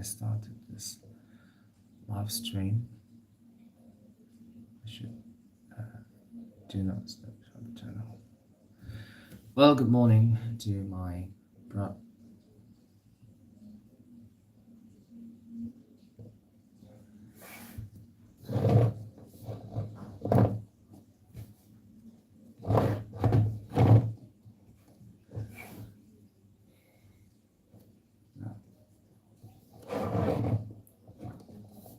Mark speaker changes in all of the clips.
Speaker 1: started this live stream, I should do not stop the channel. Well, good morning to my brother.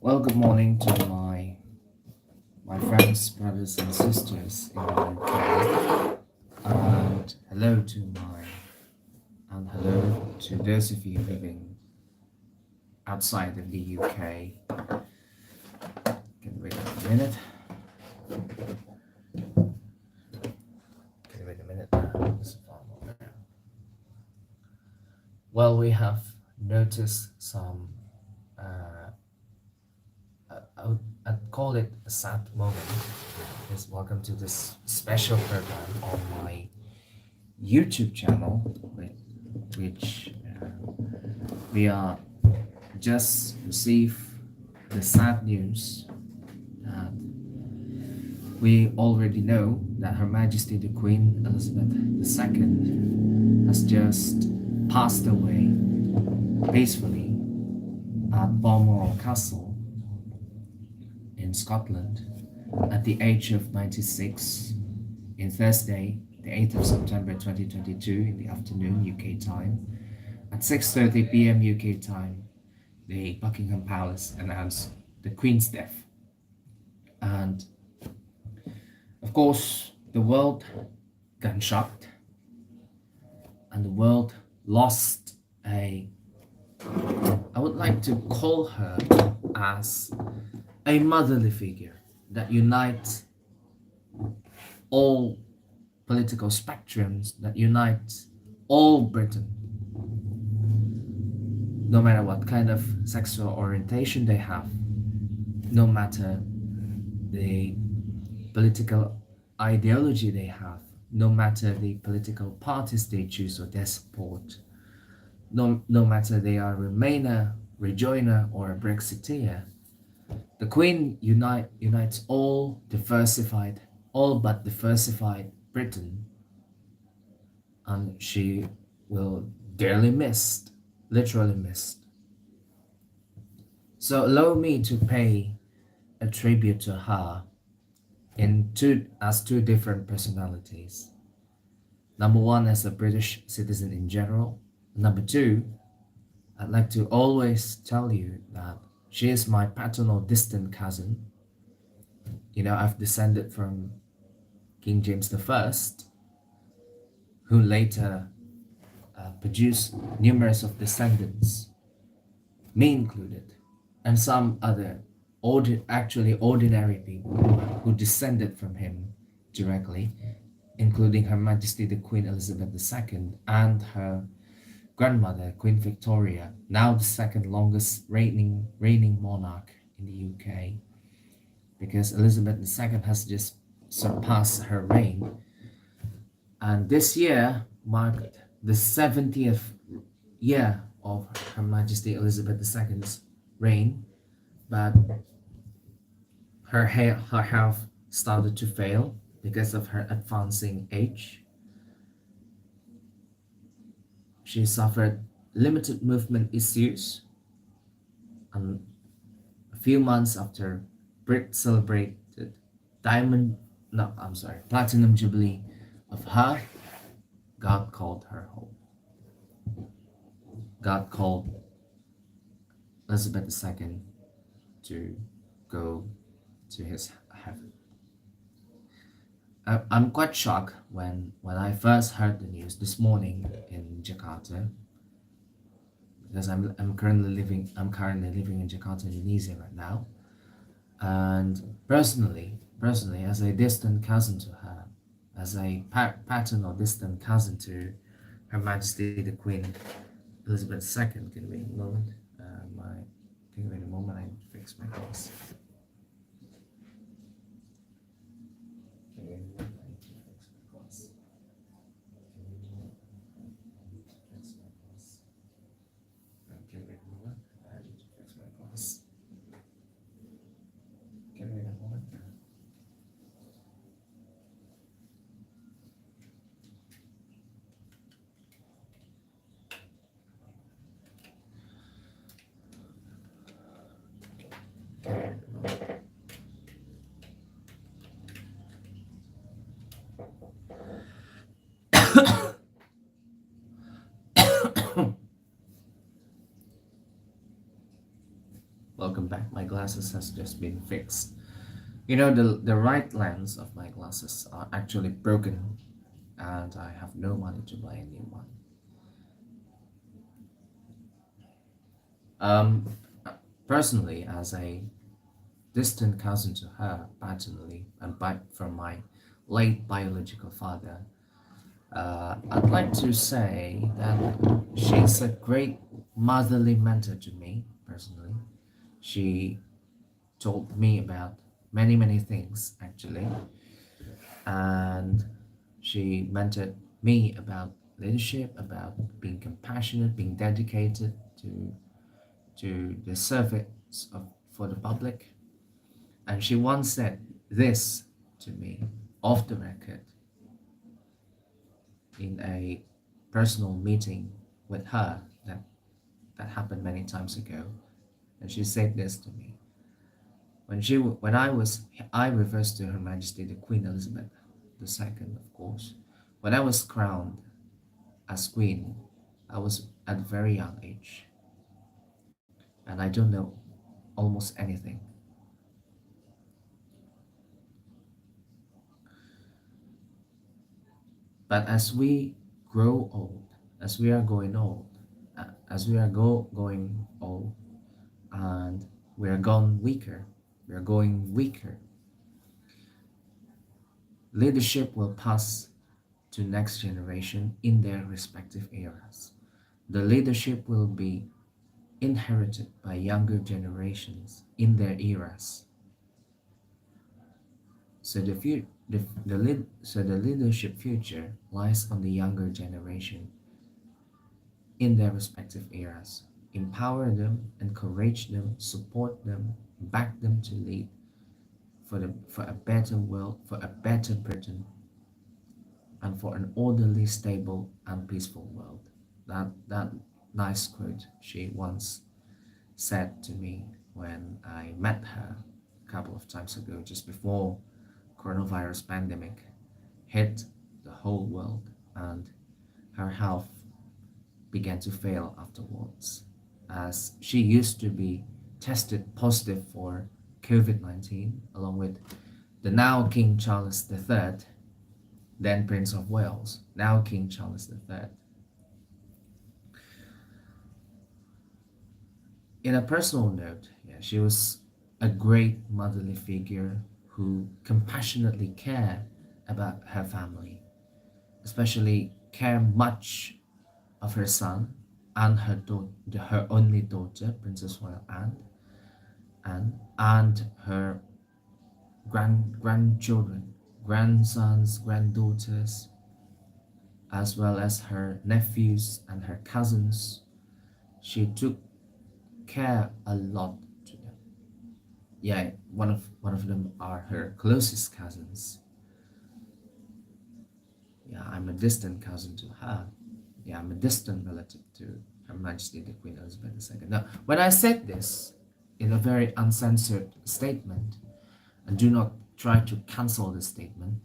Speaker 1: Well, good morning to my friends, brothers, and sisters in the UK, and hello to those of you living outside of the UK. Can wait a minute. Can wait a minute. Well, we have noticed some. I'd call it a sad moment. Is welcome to this special program on my YouTube channel, which we are just received the sad news that we already know that Her Majesty the Queen Elizabeth II has just passed away peacefully at Balmoral Castle in Scotland at the age of 96 in Thursday, the 8th of September 2022 in the afternoon UK time. At 6:30 p.m. UK time, the Buckingham Palace announced the Queen's death. And of course, the world got shocked and the world lost I would like to call her as a motherly figure that unites all political spectrums, that unites all Britain, no matter what kind of sexual orientation they have, no matter the political ideology they have, no matter the political parties they choose or they support, no matter they are a Remainer, Rejoiner, or a Brexiteer. The Queen unites all but diversified Britain, and she will dearly missed, literally missed. So allow me to pay a tribute to her as two different personalities. Number one, as a British citizen in general. Number two, I'd like to always tell you that she is my paternal distant cousin. You know, I've descended from King James I, who later produced numerous of descendants, me included, and some other ordinary people who descended from him directly, including Her Majesty the Queen Elizabeth II and her grandmother, Queen Victoria, now the second longest reigning monarch in the UK, because Elizabeth II has just surpassed her reign. And this year marked the 70th year of Her Majesty Elizabeth II's reign, but her health started to fail because of her advancing age. She suffered limited movement issues, and a few months after Brit celebrated platinum jubilee of her, God called her home. God called Elizabeth II to go to his heaven. I'm quite shocked when I first heard the news this morning in Jakarta, because I'm currently living in Jakarta, Indonesia right now, and personally, as a distant cousin to her, as a paternal distant cousin to Her Majesty the Queen Elizabeth II. Can wait a moment. I need to fix my glasses. welcome back. My glasses has just been fixed. You know, the right lens of my glasses are actually broken, and I have no money to buy a new one. Um, Personally, as a distant cousin to her, paternally, and by from my late biological father, I'd like to say that she's a great motherly mentor to me personally. She told me about many things actually, and she mentored me about leadership, about being compassionate, being dedicated to the service for the public. And she once said this to me off the record in a personal meeting with her that happened many times ago. And she said this to me. I refers to Her Majesty the Queen Elizabeth II, of course. When I was crowned as Queen, I was at a very young age, and I don't know almost anything. But as we grow old, as we are going old, as we are going old, and we are gone weaker, we are going weaker, leadership will pass to next generation in their respective eras. The leadership will be inherited by younger generations in their eras. So the leadership future lies on the younger generation in their respective eras. Empower them, encourage them, support them, back them to lead for a better world, for a better Britain, and for an orderly, stable, and peaceful world. That nice quote she once said to me when I met her a couple of times ago, just before coronavirus pandemic hit the whole world, and her health began to fail afterwards, as she used to be tested positive for COVID-19 along with the now King Charles III, then Prince of Wales, now King Charles III. In a personal note, yeah, she was a great motherly figure who compassionately cared about her family, especially cared much of her son and her only daughter, Princess Royal and her grandchildren, grandsons, granddaughters, as well as her nephews and her cousins. She took care a lot to them. Yeah, one of them are her closest cousins. Yeah, I'm a distant cousin to her. Yeah, I'm a distant relative to Her Majesty the Queen Elizabeth II. Now, when I said this in a very uncensored statement, and do not try to cancel this statement,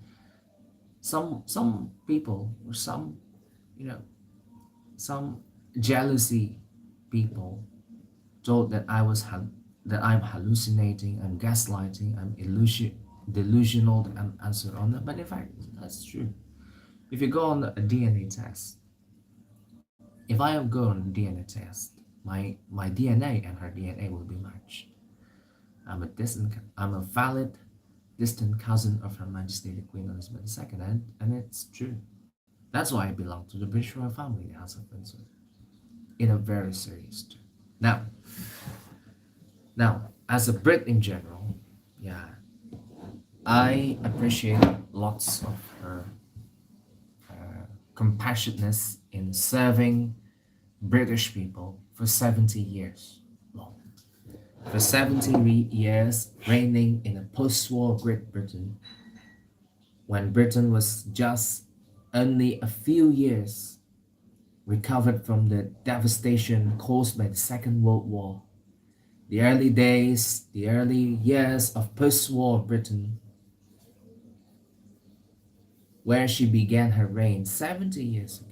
Speaker 1: some people or you know some jealousy people told that that I'm hallucinating, I'm gaslighting, I'm delusional, and so on. But in fact, that's true. If you go on a DNA test, if I go on a DNA test, my DNA and her DNA will be matched. I'm a valid distant cousin of Her Majesty the Queen Elizabeth II, and it's true. That's why I belong to the British royal family, the House of Windsor, in a very serious term. Now, as a Brit in general, yeah, I appreciate lots of her compassionateness in serving British people for 70 years long. For 70 years reigning in a post-war Great Britain, when Britain was just only a few years recovered from the devastation caused by the Second World War. The early days, the early years of post-war Britain, where she began her reign 70 years ago.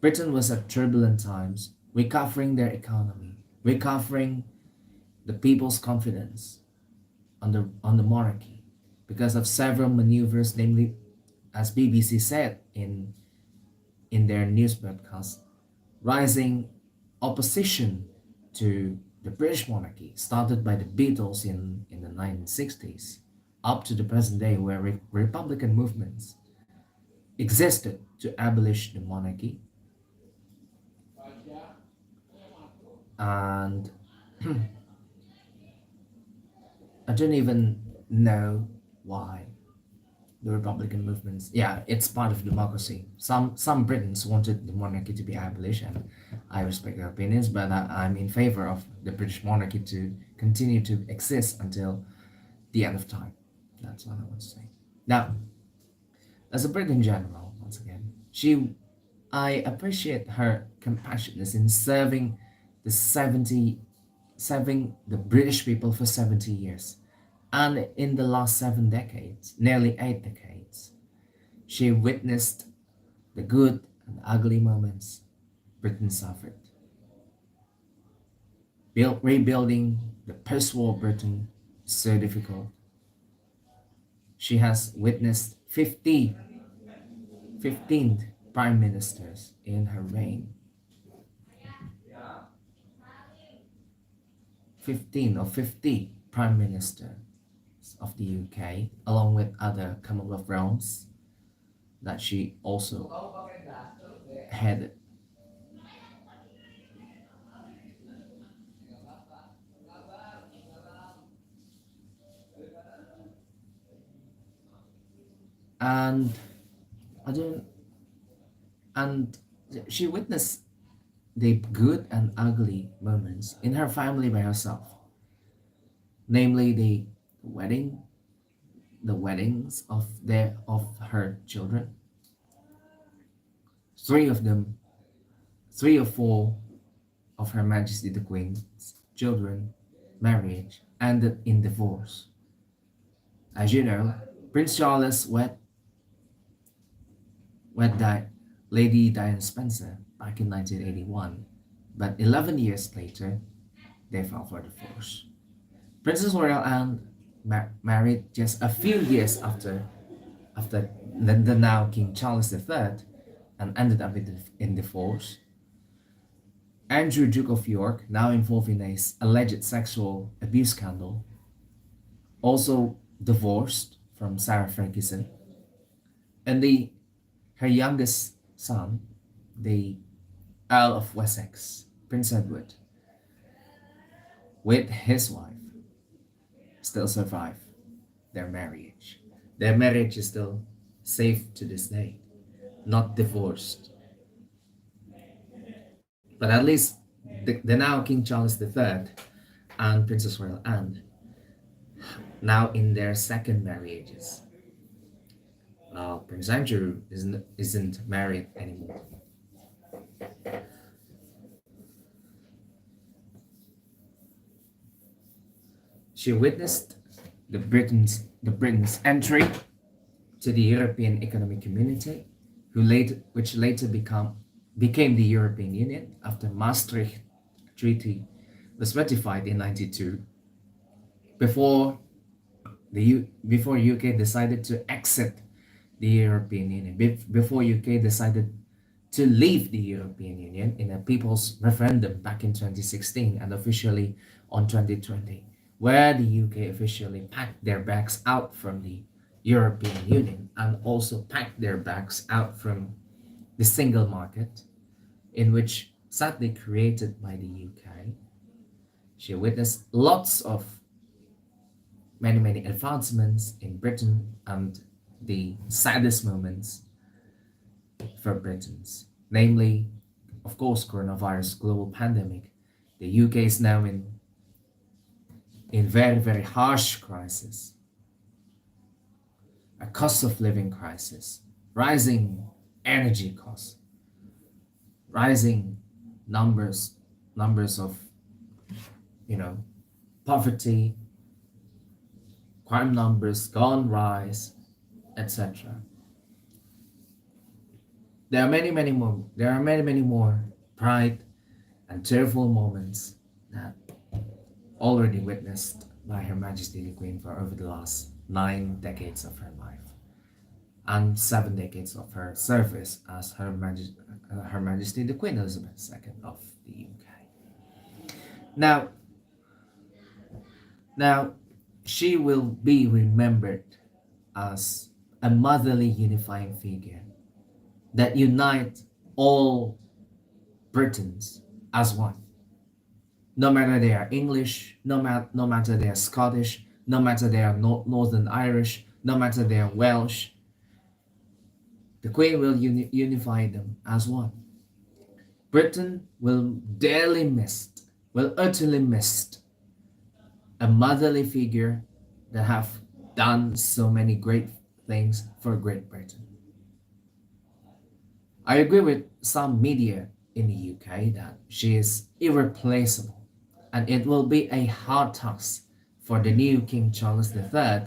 Speaker 1: Britain was at turbulent times, recovering their economy, recovering the people's confidence on the monarchy because of several maneuvers, namely, as BBC said in their news broadcast, rising opposition to the British monarchy started by the Beatles in the 1960s up to the present day, where Republican movements existed to abolish the monarchy. And I don't even know why the Republican movements. Yeah, it's part of democracy. Some Britons wanted the monarchy to be abolished, and I respect their opinions, but I'm in favor of the British monarchy to continue to exist until the end of time. That's what I want to say. Now, as a Briton general, once again, I appreciate her compassionate in serving the British people for 70 years. And in the last 7 decades, nearly 8 decades, she witnessed the good and ugly moments Britain suffered, rebuilding the post-war Britain so difficult. She has witnessed 15 prime ministers in her reign, 15 or 50 prime ministers of the UK, along with other Commonwealth realms that she also headed. And I don't, and she witnessed the good and ugly moments in her family by herself, namely wedding, the weddings of her children. Three of them, 3 or 4 of Her Majesty the Queen's children marriage ended in divorce. As you know, Prince Charles wed Lady Diana Spencer back in 1981, but 11 years later, they filed for divorce. Princess Royal Anne married just a few years after the now King Charles III and ended up in divorce. Andrew, Duke of York, now involved in a alleged sexual abuse scandal, also divorced from Sarah Ferguson. And her youngest son, the Earl of Wessex, Prince Edward, with his wife, still survive their marriage. Their marriage is still safe to this day, not divorced. But at least the now King Charles III and Princess Royal Anne, now in their second marriages. Prince Andrew isn't married anymore. She witnessed the Britain's entry to the European Economic Community, which later became the European Union after Maastricht Treaty was ratified in '92. Before before UK decided to exit the European Union, before UK decided to leave the European Union in a people's referendum back in 2016 and officially on 2020, where the UK officially packed their bags out from the European Union and also packed their bags out from the single market, in which sadly created by the UK. She witnessed lots of many advancements in Britain and the saddest moments for Britons, namely, of course, coronavirus global pandemic. The UK is now in very harsh crisis, a cost of living crisis, rising energy costs, rising numbers of poverty, crime numbers gone rise, etc. There are many more pride and tearful moments that already witnessed by Her Majesty the Queen for over the last 9 decades of her life and 7 decades of her service as Her Majesty the Queen Elizabeth II of the UK. Now, now, she will be remembered as a motherly unifying figure that unites all Britons as one. No matter they are English, no matter they are Scottish, no matter they are Northern Irish, no matter they are Welsh, the Queen will unify them as one. Britain will will utterly miss a motherly figure that have done so many great things for Great Britain. I agree with some media in the UK that she is irreplaceable, and it will be a hard task for the new King Charles III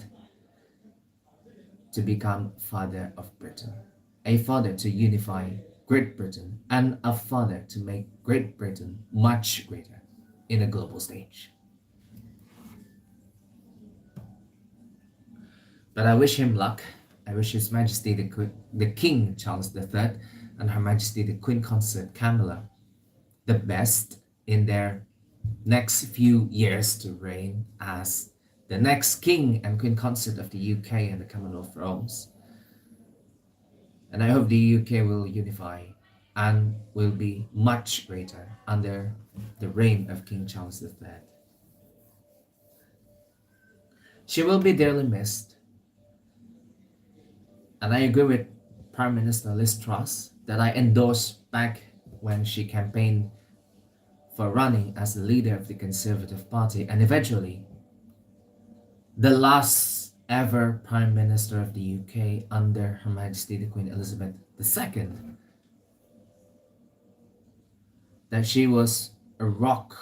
Speaker 1: to become father of Britain, a father to unify Great Britain, and a father to make Great Britain much greater in a global stage. But I wish him luck. I wish His Majesty the King Charles III and Her Majesty the Queen Consort Camilla the best in their next few years to reign as the next King and Queen Consort of the UK and the Commonwealth realms. And I hope the UK will unify and will be much greater under the reign of King Charles III. She will be dearly missed. And I agree with Prime Minister Liz Truss that I endorsed back when she campaigned for running as the leader of the Conservative Party and eventually the last ever Prime Minister of the UK under Her Majesty the Queen Elizabeth II, that she was a rock,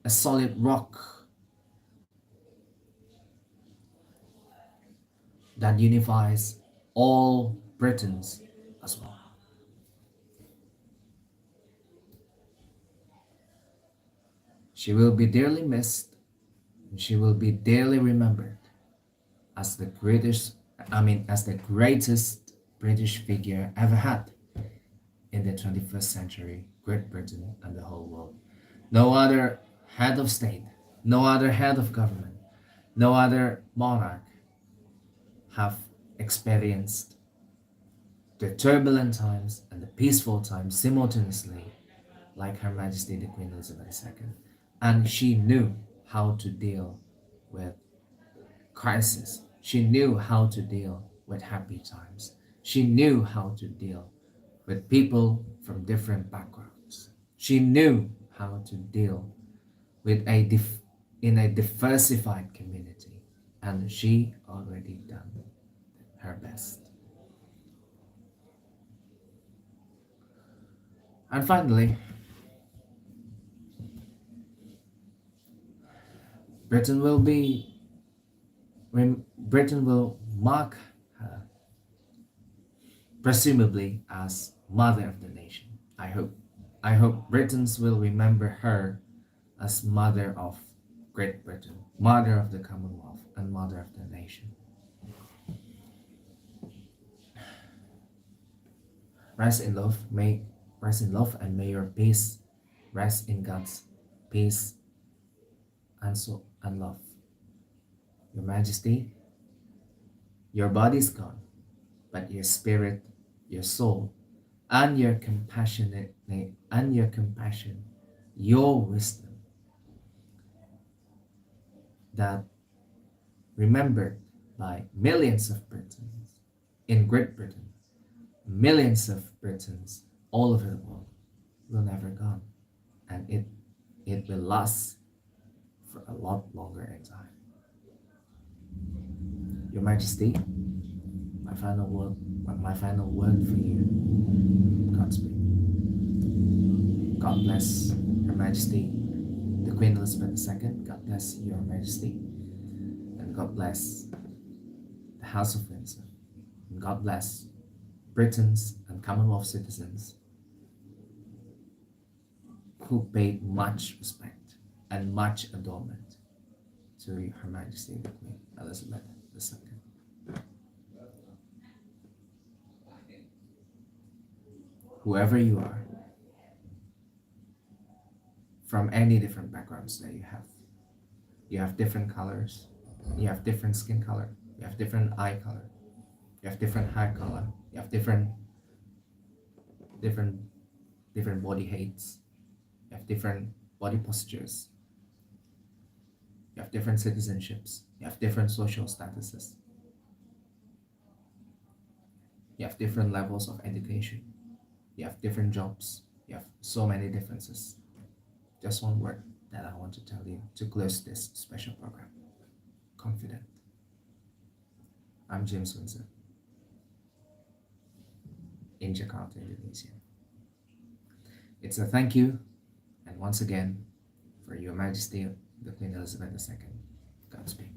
Speaker 1: a solid rock that unifies all Britons as well. She will be dearly missed, and she will be dearly remembered as the greatest British figure ever had in the 21st century, Great Britain and the whole world. No other head of state, no other head of government, no other monarch have experienced the turbulent times and the peaceful times simultaneously like Her Majesty the Queen Elizabeth II. And she knew how to deal with crisis. She knew how to deal with happy times. She knew how to deal with people from different backgrounds. She knew how to deal with in a diversified community, and she already done her best. And finally, Britain will mark her presumably as mother of the nation. I hope Britons will remember her as mother of Great Britain, mother of the Commonwealth, and mother of the nation. Rest in love, and may your peace rest in God's peace and love. Your Majesty, your body is gone, but your spirit, your soul, and your compassion, your wisdom, that remembered by millions of Britons in Great Britain, millions of Britons all over the world, will never gone, and it will last for a lot longer in time. Your Majesty, my final word for you, Godspeed. God bless Her Majesty, the Queen Elizabeth II. God bless Your Majesty, and God bless the House of Windsor, and God bless Britons and Commonwealth citizens who paid much respect and much adornment to Her Majesty the Queen Elizabeth II. Whoever you are, from any different backgrounds that you have different colors, you have different skin color, you have different eye color, you have different hair color, you have different different body heights, you have different body postures, you have different citizenships, you have different social statuses, you have different levels of education, you have different jobs, you have so many differences. Just one word that I want to tell you to close this special program: confident. I'm James Windsor in Jakarta, Indonesia. It's a thank you, and once again, for Your Majesty, the Queen Elizabeth II. Godspeed.